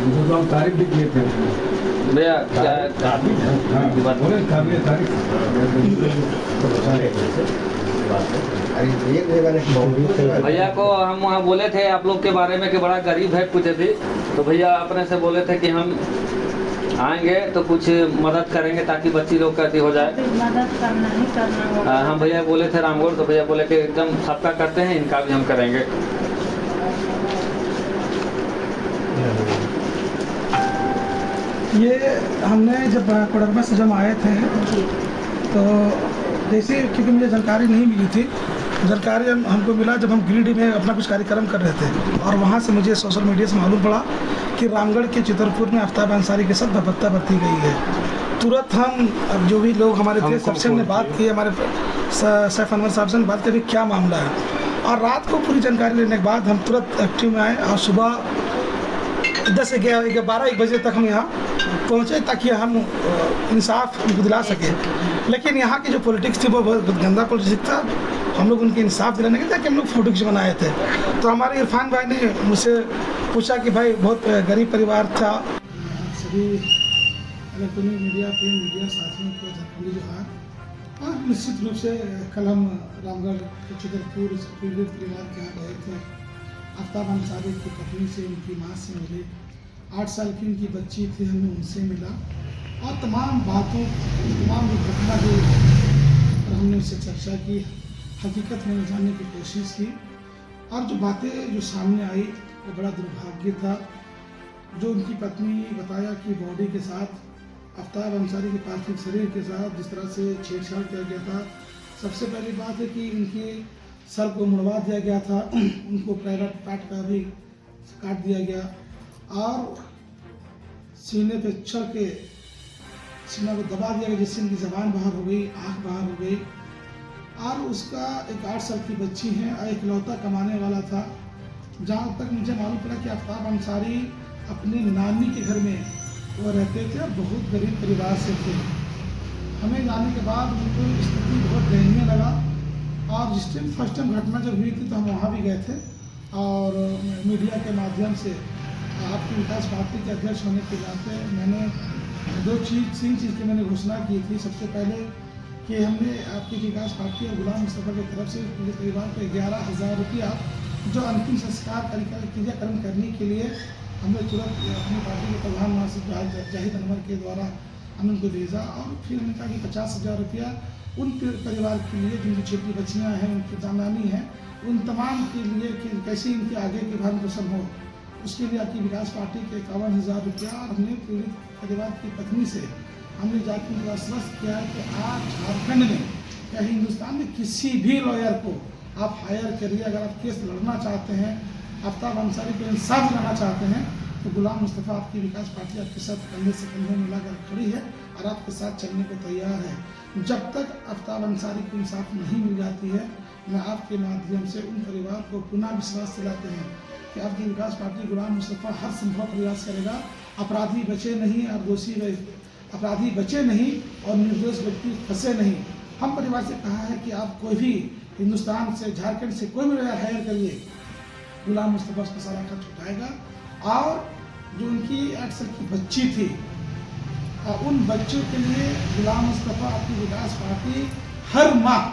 तो हम तारीफ भी किए थे भैया क्या भैया को हम वहाँ बोले थे आप लोग के बारे में कि बड़ा गरीब है पूछे थे, तो भैया अपने से बोले थे कि हम आएंगे तो कुछ मदद करेंगे ताकि बच्ची लोग का हो जाए। मदद करना ही करना होगा। हम भैया बोले थे रामगढ़, तो भैया बोले कि एकदम सबका करते हैं, इनका भी हम करेंगे। ये हमने जब कोडरमा से जब आए थे तो जैसे क्योंकि मुझे जानकारी नहीं मिली थी, जानकारी हमको मिला जब हम गिरिडीह में अपना कुछ कार्यक्रम कर रहे थे और वहाँ से मुझे सोशल मीडिया से मालूम पड़ा कि रामगढ़ के चितरपुर में आफ्ताब अंसारी के साथ बेपत्ता बरती गई है। तुरंत हम अब जो भी लोग हमारे थे सबसे हमने बात की, हमारे सैफ अनवर साहब से बात की क्या मामला है, और रात को पूरी जानकारी लेने के बाद हम तुरंत एक्टिव में आए और सुबह 10 से 12-1 बजे तक हम यहाँ पहुँचे ताकि हम इंसाफ उनको दिला सके। लेकिन यहाँ की जो पॉलिटिक्स थी वो बहुत गंदा पॉलिटिक्स था। हम लोग उनके इंसाफ दिलाने के ताकि हम लोग फोटो खींच बनाए थे। तो हमारे इरफान भाई ने मुझसे पूछा कि भाई बहुत गरीब परिवार था। सभी इलेक्ट्रॉनिक मीडिया, प्रिंट मीडिया साथियों को झारखंडी जोहार। हाँ, निश्चित रूप से कल हम रामगढ़ के चितरपुर पीड़ित परिवार के यहाँ गए थे। आफ्ताब अंसारी की पत्नी से, उनकी माँ से मिले, 8 साल की उनकी बच्ची थी, हमने उनसे मिला और तमाम बातों, तमाम घटना जो हमने उससे चर्चा की, हकीकत में जानने की कोशिश की। और जो बातें जो सामने आई वो बड़ा दुर्भाग्य था। जो उनकी पत्नी बताया कि बॉडी के साथ आफ्ताब अंसारी के पार्थिव शरीर के साथ जिस तरह से छेड़छाड़ किया गया था। सबसे पहली बात है कि इनके सर को मुड़वा दिया गया था, उनको प्राइवेट पार्ट का भी काट दिया गया और सीने पे चढ़ के सीना को दबा दिया गया, जिससे उनकी ज़बान बाहर हो गई, आँख बाहर हो गई। और उसका एक 8 साल की बच्ची है और इकलौता कमाने वाला था। जहाँ तक मुझे मालूम पड़ा कि आफ्ताब अंसारी अपने नानी के घर में वो रहते थे और बहुत गरीब परिवार से थे। हमें जाने के बाद उनको स्थिति बहुत दयनीय लगा और जिस टाइम फर्स्ट टाइम घटना जब हुई थी तो हम वहाँ भी गए थे और मीडिया के माध्यम से आपकी विकास पार्टी के अध्यक्ष होने के नाते मैंने 3 चीज़ की मैंने घोषणा की थी। सबसे पहले कि हमने आपकी विकास पार्टी और गुलाम मुस्तफा की तरफ से पूरे परिवार को 11,000 रुपया जो अंतिम संस्कार क्रियाक्रम करने के लिए हमने तुरंत अपनी पार्टी के प्रधान महासचिव जाहिद अनवर के द्वारा हमने उनको भेजा। और फिर हमने कहा कि 50,000 रुपया उन परिवार के लिए जिनकी छोटी बच्चियाँ हैं, उनकी दामानी हैं, उन तमाम के लिए कि कैसे इनके आगे के भरण पोषण हो, उसके लिए आपकी विकास पार्टी के 51,000 रुपया। और हमने पीड़ित परिवार की पत्नी से हमने जाकर उनको आश्वस्त किया कि आप झारखंड में या हिंदुस्तान में किसी भी लॉयर को आप हायर करिए। अगर आप केस लड़ना चाहते हैं, आफ्ताब अंसारी को इंसाफ दिलाना चाहते हैं, तो गुलाम मुस्तफा आपकी विकास पार्टी आपके साथ कंधे से कंधे मिलाकर खड़ी है और आपके साथ चलने को तैयार है। जब तक आफ्ताब अंसारी को इंसाफ नहीं मिल जाती है, मैं आपके माध्यम से उन परिवार को पुनः विश्वास दिलाते हैं कि आपकी विकास पार्टी गुलाम मुस्तफा हर संभव प्रयास करेगा। अपराधी बचे नहीं और अपराधी बचे नहीं और निर्दोष व्यक्ति फंसे नहीं। हम परिवार से कहा है कि आप कोई भी हिंदुस्तान से, झारखंड से कोई भी लॉयर हायर करिए, गुलाम मुस्तफा उसका सारा खर्च उठाएगा। और जो उनकी 8 साल की बच्ची थी, उन बच्चों के लिए गुलाम मुस्तफा आपकी विकास पार्टी हर माह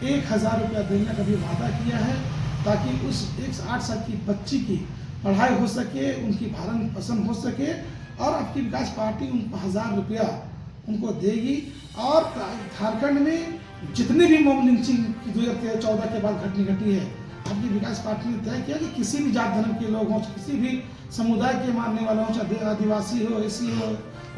1,000 रुपया देने का भी वादा किया है ताकि उस 8 साल की बच्ची की पढ़ाई हो सके, उनकी भरण पोषण हो सके। और आपकी विकास पार्टी उनको 1,000 रुपया उनको देगी। और झारखंड में जितने भी मॉब लिंचिंग की 2014 के बाद घटी है, आपकी विकास पार्टी ने तय किया कि किसी भी जात धर्म के लोग हों, किसी भी समुदाय के मानने वाले हों, चाहे आदिवासी हो, एसी हो,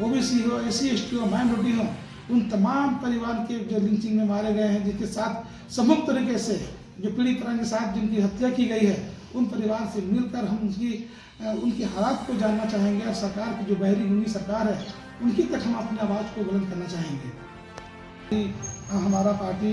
ओबीसी हो, SC ST हो, माइनॉरिटी हो, उन तमाम परिवार के जो लिंचिंग में मारे गए हैं, जिनके साथ समूह तरीके से जो पीड़ित के साथ जिनकी हत्या की गई है, उन परिवार से मिलकर हम उनकी हालात को जानना चाहेंगे और सरकार की जो बहरी हुई सरकार है उनकी तक हम अपनी आवाज़ को बुलंद करना चाहेंगे। हमारा पार्टी